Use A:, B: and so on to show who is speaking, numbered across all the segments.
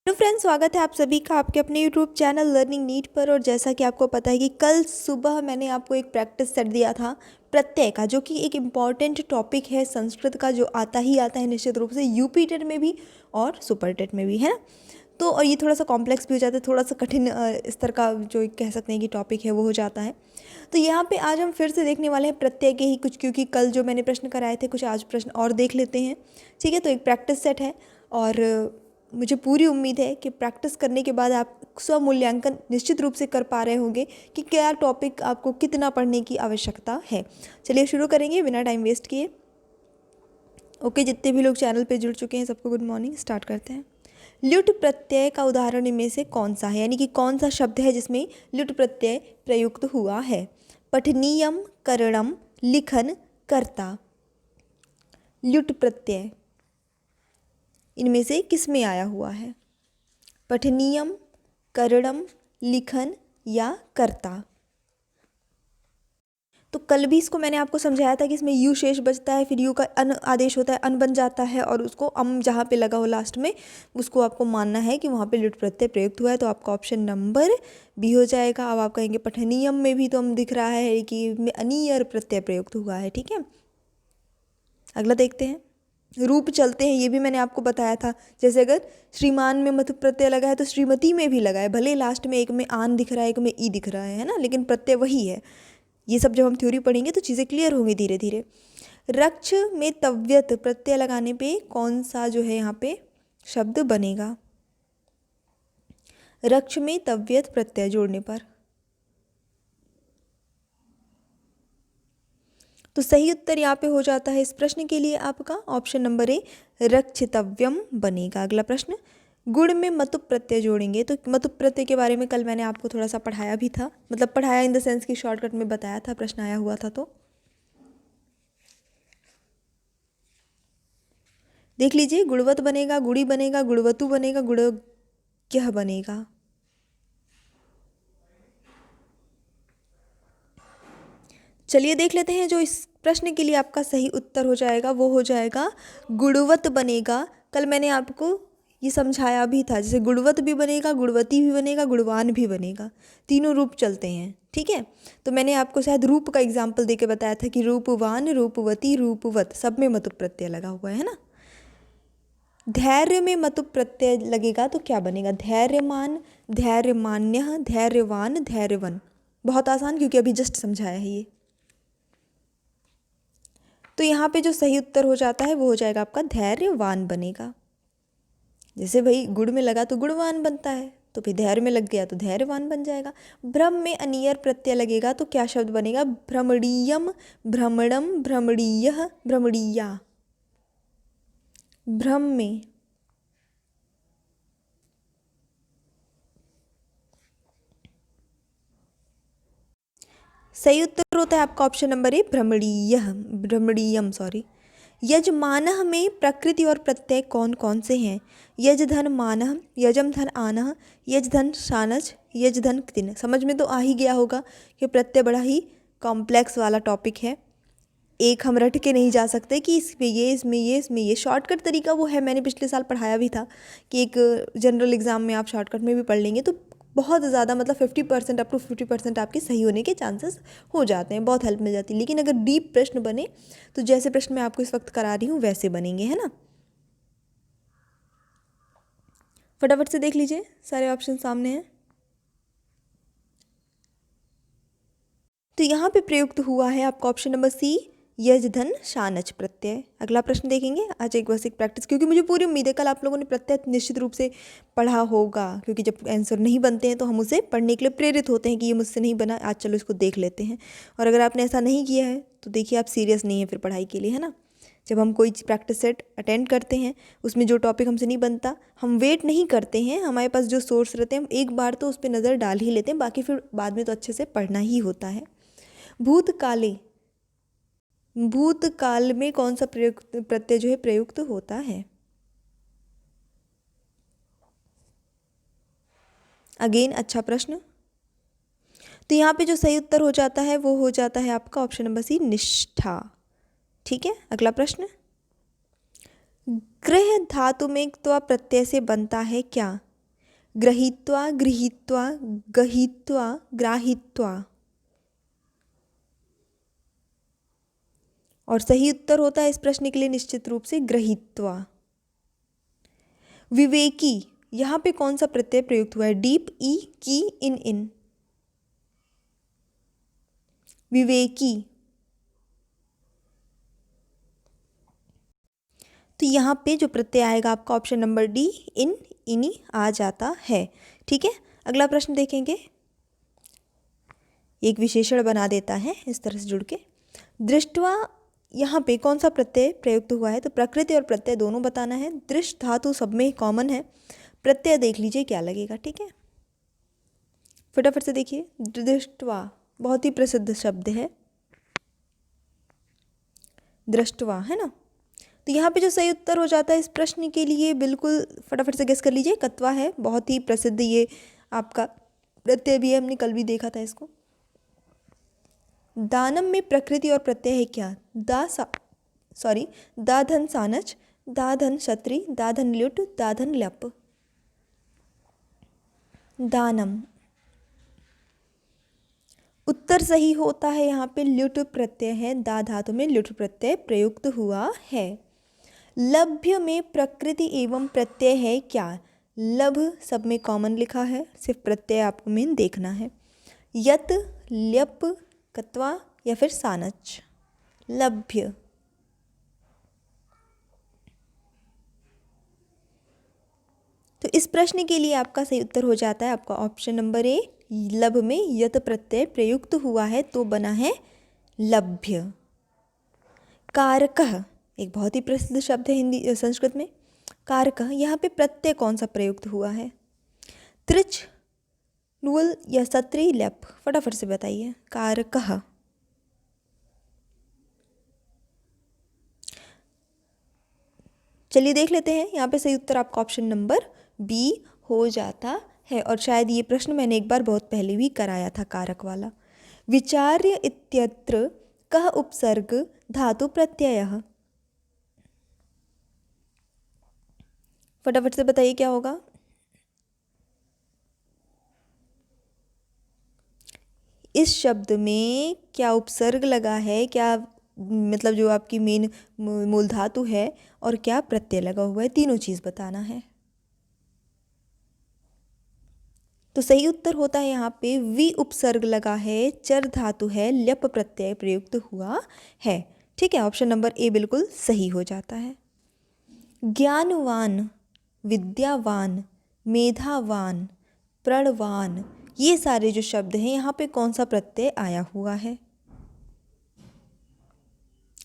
A: Hello friends, स्वागत है आप सभी का आपके अपने यूट्यूब चैनल लर्निंग नीट पर। और जैसा कि आपको पता है कि कल सुबह मैंने आपको एक प्रैक्टिस सेट दिया था प्रत्यय का, जो कि एक इम्पॉर्टेंट टॉपिक है संस्कृत का, जो आता ही आता है निश्चित रूप से यूपी टेट में भी और सुपर टेट में भी, है ना। तो और ये थोड़ा सा कॉम्प्लेक्स भी हो जाता है, थोड़ा सा कठिन स्तर का जो कह सकते हैं कि टॉपिक है वो हो जाता है। तो यहाँ पे आज हम फिर से देखने वाले हैं प्रत्यय के ही कुछ, क्योंकि कल जो मैंने प्रश्न कराए थे कुछ आज प्रश्न और देख लेते हैं। ठीक है, तो एक प्रैक्टिस सेट है और मुझे पूरी उम्मीद है कि प्रैक्टिस करने के बाद आप स्वमूल्यांकन निश्चित रूप से कर पा रहे होंगे कि क्या टॉपिक आपको कितना पढ़ने की आवश्यकता है। चलिए शुरू करेंगे बिना टाइम वेस्ट किए। ओके, जितने भी लोग चैनल पे जुड़ चुके हैं सबको गुड मॉर्निंग। स्टार्ट करते हैं। ल्युट प्रत्यय का उदाहरण इनमें से कौन सा है, यानी कि कौन सा शब्द है जिसमें ल्युट प्रत्यय प्रयुक्त हुआ है। पठनीयम, करणम, लिखन, कर्ता। ल्युट प्रत्यय इनमें से किस में आया हुआ है? पठनीयम, करणम, लिखन या कर्ता। तो कल भी इसको मैंने आपको समझाया था कि इसमें यू शेष बचता है, फिर यू का अन आदेश होता है, अन बन जाता है और उसको अम जहाँ पे लगा हो लास्ट में उसको आपको मानना है कि वहाँ पे ल्युट प्रत्यय प्रयुक्त हुआ है। तो आपका ऑप्शन नंबर बी हो जाएगा। अब आप कहेंगे पठनीयम में भी तो हम दिख रहा है कि अनियर प्रत्यय प्रयुक्त हुआ है। ठीक है, अगला देखते हैं। रूप चलते हैं, ये भी मैंने आपको बताया था। जैसे अगर श्रीमान में मत प्रत्यय लगा है तो श्रीमती में भी लगा है, भले लास्ट में एक में आन दिख रहा है एक में ई दिख रहा है ना, लेकिन प्रत्यय वही है। ये सब जब हम थ्योरी पढ़ेंगे तो चीज़ें क्लियर होंगी धीरे धीरे। रक्ष में तव्यत प्रत्यय लगाने पे कौन सा जो है यहाँ पे शब्द बनेगा? रक्ष में तव्यत प्रत्यय जोड़ने पर तो सही उत्तर यहाँ पे हो जाता है इस प्रश्न के लिए आपका ऑप्शन नंबर ए, रक्षितव्यम बनेगा। अगला प्रश्न, गुण में मतुप प्रत्यय जोड़ेंगे। तो मतुप प्रत्यय के बारे में कल मैंने आपको थोड़ा सा पढ़ाया भी था, मतलब पढ़ाया इन द सेंस की शॉर्टकट में बताया था, प्रश्न आया हुआ था। तो देख लीजिए, गुणवत बनेगा, गुड़ी बनेगा, गुणवतु बनेगा, गुणज्ञ बनेगा। चलिए देख लेते हैं जो इस प्रश्न के लिए आपका सही उत्तर हो जाएगा वो हो जाएगा गुणवत बनेगा। कल मैंने आपको ये समझाया भी था, जैसे गुणवत भी बनेगा, गुणवती भी बनेगा, गुणवान भी बनेगा, तीनों रूप चलते हैं। ठीक है, तो मैंने आपको शायद रूप का एग्जाम्पल देके बताया था कि रूपवान, रूपवती, रूपवत सब में मतुप प्रत्यय लगा हुआ है ना। धैर्य में मतुप प्रत्यय लगेगा तो क्या बनेगा? धैर्यमान, धैर्यमान्य, धैर्यवान, धैर्यवन। बहुत आसान, क्योंकि अभी जस्ट समझाया है ये। तो यहाँ पे जो सही उत्तर हो जाता है वो हो जाएगा आपका धैर्यवान बनेगा। जैसे भाई गुण में लगा तो गुणवान बनता है, तो फिर धैर्य में लग गया तो धैर्यवान बन जाएगा। भ्रम में अनियर प्रत्यय लगेगा तो क्या शब्द बनेगा? भ्रमणीयम, भ्रमणम, भ्रमणीयः, भ्रमणीया। भ्रम में सही उत्तर होता है आपका ऑप्शन नंबर ए, भ्रमणीयः, भ्रमणीयम सॉरी। यजमानः में प्रकृति और प्रत्यय कौन कौन से हैं? यजधन मानः, यजम धन आनः, यजधन शानच, यजधन क्तिन। समझ में तो आ ही गया होगा कि प्रत्यय बड़ा ही कॉम्प्लेक्स वाला टॉपिक है, एक हम रट के नहीं जा सकते कि इसमें ये इसमें ये इसमें ये। शॉर्टकट तरीका वो है, मैंने पिछले साल पढ़ाया भी था कि एक जनरल एग्जाम में आप शॉर्टकट में भी पढ़ लेंगे तो बहुत ज़्यादा, मतलब 50% अप टू 50% आपके सही होने के चांसेस हो जाते हैं, बहुत हेल्प मिल जाती है। लेकिन अगर डीप प्रश्न बने तो जैसे प्रश्न मैं आपको इस वक्त करा रही हूँ वैसे बनेंगे, है ना। फटाफट से देख लीजिए, सारे ऑप्शन सामने हैं। तो यहाँ पे प्रयुक्त हुआ है आपका ऑप्शन नंबर सी, यजधन शानच प्रत्यय। अगला प्रश्न देखेंगे आज एक बस एक प्रैक्टिस, क्योंकि मुझे पूरी उम्मीद है कल आप लोगों ने प्रत्यय निश्चित रूप से पढ़ा होगा, क्योंकि जब आंसर नहीं बनते हैं तो हम उसे पढ़ने के लिए प्रेरित होते हैं कि ये मुझसे नहीं बना, आज चलो इसको देख लेते हैं। और अगर आपने ऐसा नहीं किया है तो देखिए आप सीरियस नहीं है फिर पढ़ाई के लिए, है ना। जब हम कोई प्रैक्टिस सेट अटेंड करते हैं उसमें जो टॉपिक हमसे नहीं बनता, हम वेट नहीं करते हैं, हमारे पास जो सोर्स रहते हैं हम एक बार तो उस पर नज़र डाल ही लेते हैं, बाकी फिर बाद में तो अच्छे से पढ़ना ही होता है। भूतकाले, भूतकाल में कौन सा प्रयुक्त प्रत्यय जो है प्रयुक्त होता है? अगेन अच्छा प्रश्न। तो यहाँ पे जो सही उत्तर हो जाता है वो हो जाता है आपका ऑप्शन नंबर सी, निष्ठा। ठीक है, अगला प्रश्न, गृह धातु में तो प्रत्यय से बनता है क्या? गृहीत्वा, गृहीत्वा, गहित्वा, ग्राहित्वा। और सही उत्तर होता है इस प्रश्न के लिए निश्चित रूप से गृहीत्वा। विवेकी, यहाँ पे कौन सा प्रत्यय प्रयुक्त हुआ है? डीप, ई, की, इन। विवेकी, तो यहाँ पे जो प्रत्यय आएगा आपका ऑप्शन नंबर डी, इन, इनी आ जाता है। ठीक है, अगला प्रश्न देखेंगे। एक विशेषण बना देता है इस तरह से जुड़ के। दृष्टवा, यहाँ पे कौन सा प्रत्यय प्रयुक्त हुआ है? तो प्रकृति और प्रत्यय दोनों बताना है। दृष्ट धातु सब में कॉमन है, प्रत्यय देख लीजिए क्या लगेगा। ठीक है, फटाफट से देखिए। दृष्टवा बहुत ही प्रसिद्ध शब्द है, दृष्टवा, है ना। तो यहाँ पे जो सही उत्तर हो जाता है इस प्रश्न के लिए, बिल्कुल फटाफट से गेस कर लीजिए, कत्वा है। बहुत ही प्रसिद्ध ये आपका प्रत्यय भी है, हमने कल भी देखा था इसको। दानम में प्रकृति और प्रत्यय है क्या? दाधन सानच, दाधन क्षत्रि, दाधन ल्युट, दाधन लप। दानम उत्तर सही होता है, यहाँ पे ल्युट प्रत्यय है, दा धातु में ल्युट प्रत्यय प्रयुक्त हुआ है। लभ्य में प्रकृति एवं प्रत्यय है क्या? लभ सब में कॉमन लिखा है, सिर्फ प्रत्यय आपको मेन देखना है। यत, ल्यप, कत्वा या फिर सानच। लभ्य, तो इस प्रश्न के लिए आपका सही उत्तर हो जाता है आपका ऑप्शन नंबर ए। लभ में यत प्रत्यय प्रयुक्त हुआ है तो बना है लभ्य। कारकः एक बहुत ही प्रसिद्ध शब्द है हिंदी संस्कृत में। कारकः, यहाँ पे प्रत्यय कौन सा प्रयुक्त हुआ है? त्रिच, नुल या सत्री, लप? फटाफट से बताइए। कारकः, चलिए देख लेते हैं। यहाँ पे सही उत्तर आपका ऑप्शन नंबर बी हो जाता है, और शायद ये प्रश्न मैंने एक बार बहुत पहले भी कराया था, कारक वाला। विचार्य इत्यत्र कः उपसर्ग धातु प्रत्ययः? फटाफट से बताइए क्या होगा। इस शब्द में क्या उपसर्ग लगा है, क्या मतलब जो आपकी मेन मूल धातु है, और क्या प्रत्यय लगा हुआ है, तीनों चीज़ बताना है। तो सही उत्तर होता है यहाँ पे वि उपसर्ग लगा है, चर धातु है, ल्यप प्रत्यय प्रयुक्त हुआ है। ठीक है, ऑप्शन नंबर ए बिल्कुल सही हो जाता है। ज्ञानवान, विद्यावान, मेधावान, प्रणवान, ये सारे जो शब्द हैं यहाँ पे कौन सा प्रत्यय आया हुआ है?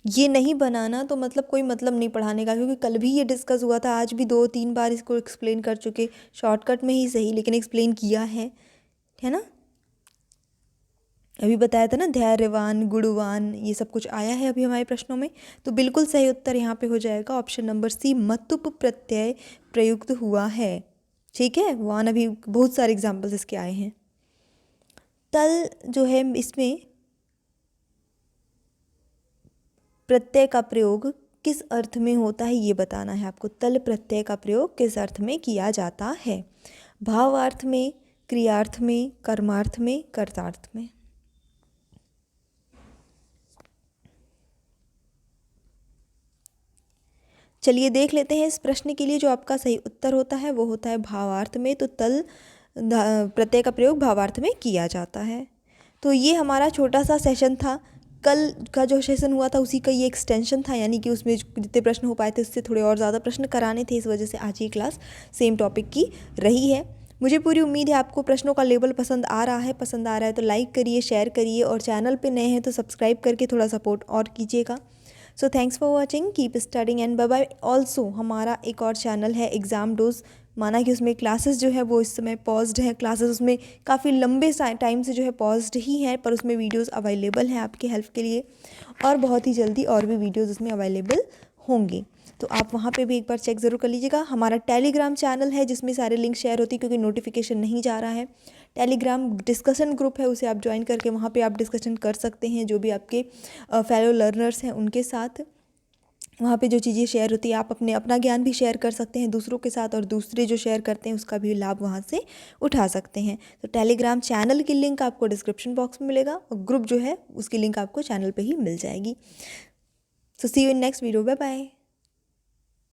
A: ये नहीं बनाना तो मतलब कोई मतलब नहीं पढ़ाने का, क्योंकि कल भी ये डिस्कस हुआ था, आज भी 2-3 बार इसको एक्सप्लेन कर चुके, शॉर्टकट में ही सही लेकिन एक्सप्लेन किया है ना। अभी बताया था ना, धैर्यवान, गुणवान, ये सब कुछ आया है अभी हमारे प्रश्नों में। तो बिल्कुल सही उत्तर यहाँ पे हो जाएगा ऑप्शन नंबर सी, मतुप प्रत्यय प्रयुक्त हुआ है। ठीक है, वान अभी बहुत सारे एग्जाम्पल्स इसके आए हैं। तल जो है इसमें प्रत्यय का प्रयोग किस अर्थ में होता है ये बताना है आपको। तल प्रत्यय का प्रयोग किस अर्थ में किया जाता है? भावार्थ में, क्रियार्थ में, कर्मार्थ में, कर्तार्थ में। चलिए देख लेते हैं इस प्रश्न के लिए जो आपका सही उत्तर होता है वो होता है भावार्थ में। तो तल प्रत्यय का प्रयोग भावार्थ में किया जाता है। तो ये हमारा छोटा सा सेशन था, कल का जो सेशन हुआ था उसी का ये एक्सटेंशन था, यानी कि उसमें जितने प्रश्न हो पाए थे उससे थोड़े और ज़्यादा प्रश्न कराने थे, इस वजह से आज ये क्लास सेम टॉपिक की रही है। मुझे पूरी उम्मीद है आपको प्रश्नों का लेवल पसंद आ रहा है तो लाइक करिए, शेयर करिए, और चैनल पे नए हैं तो सब्सक्राइब करके थोड़ा सपोर्ट और कीजिएगा। So thanks for watching, keep studying and bye bye. Also हमारा एक और चैनल है एग्ज़ाम डोज, माना कि उसमें क्लासेस जो है वो इस समय पॉज्ड हैं, क्लासेस उसमें काफ़ी लंबे टाइम से जो है पॉज्ड ही हैं, पर उसमें वीडियोस अवेलेबल हैं आपके हेल्प के लिए, और बहुत ही जल्दी और भी वीडियोस उसमें अवेलेबल होंगे। तो आप वहाँ पे भी एक बार चेक ज़रूर कर लीजिएगा। हमारा टेलीग्राम चैनल है जिसमें सारे लिंक शेयर होती है, क्योंकि नोटिफिकेशन नहीं जा रहा है। टेलीग्राम डिस्कशन ग्रुप है, उसे आप ज्वाइन करके वहाँ पे आप डिस्कशन कर सकते हैं जो भी आपके फेलो लर्नर्स हैं उनके साथ। वहाँ पे जो चीज़ें शेयर होती है, आप अपना ज्ञान भी शेयर कर सकते हैं दूसरों के साथ, और दूसरे जो शेयर करते हैं उसका भी लाभ वहाँ से उठा सकते हैं। तो टेलीग्राम चैनल की लिंक आपको डिस्क्रिप्शन बॉक्स में मिलेगा, और ग्रुप जो है उसकी लिंक आपको चैनल पे ही मिल जाएगी। So see you in next video, bye bye.